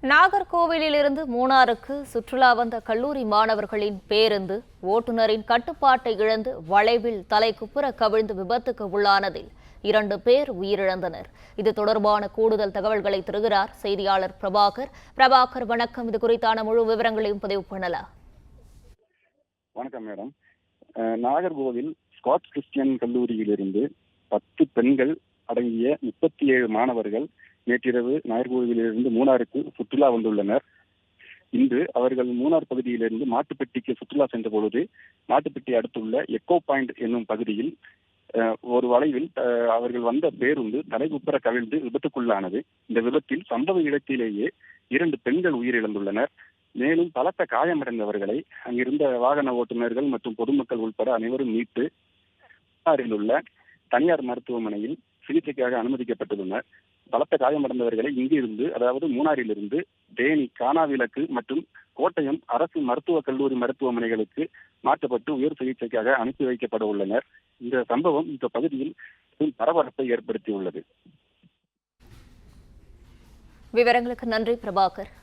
நாகர்கோவிலிருந்து மூணாருக்கு சுற்றுலா வந்த கல்லூரி மாணவர்களின் பேருந்து ஓட்டுநரின் கட்டுப்பாட்டை இழந்து வளைவில் தலைக்குப்புற கவிழ்ந்து விபத்துக்கு உள்ளானதில் 2 பேர் உயிரிழந்தனர். இது தொடர்பான கூடுதல் தகவல்களை தருகிறார் செய்தியாளர் பிரபாகர். வணக்கம். இது குறித்தான முழு விவரங்களையும் பதிவு பண்ணலாம். வணக்கம் மேடம். நாகர்கோவில் ஸ்காட் கிறிஸ்டியன் கல்லூரியிலிருந்து 10 பெண்கள் அடங்கிய 37 மாணவர்கள் நேற்றிரவு நாகர்கோவிலிருந்து மூணாருக்கு சுற்றுலா வந்துள்ளனர். இன்று அவர்கள் மூணார் பகுதியிலிருந்து மாட்டுப்பட்டிக்கு சுற்றுலா சென்ற பொழுது மாட்டுப்பட்டி அடுத்துள்ள எக்கோ பாயிண்ட் என்னும் பகுதியில் ஒரு வளைவில் அவர்கள் வந்த பேருந்து தலைகுப்புற கவிழ்ந்து விபத்துக்குள்ளானது. இந்த விபத்தில் சம்பவ இடத்திலேயே 2 பெண்கள் உயிரிழந்துள்ளனர். மேலும் பலத்த காயமடைந்தவர்களை அங்கிருந்த வாகன ஓட்டுநர்கள் மற்றும் பொதுமக்கள் உட்பட அனைவரும் மீட்டு உள்ள தனியார் மருத்துவமனையில் சிகிச்சைக்காக அனுமதிக்கப்பட்டுள்ளனர். பலத்த காயமடைந்தவர்களை இங்கிருந்து, அதாவது மூணாரிலிருந்து தேனி, கானாவிளக்கு மற்றும் கோட்டயம் அரசு மருத்துவக் கல்லூரி மருத்துவமனைகளுக்கு மாற்றப்பட்டு உயர் சிகிச்சைக்காக அனுப்பி வைக்கப்பட உள்ளனர். இந்த சம்பவம் இந்த பகுதியில் பரபரப்பை ஏற்படுத்தியுள்ளது. விவரங்களுக்கு நன்றி பிரபாகர்.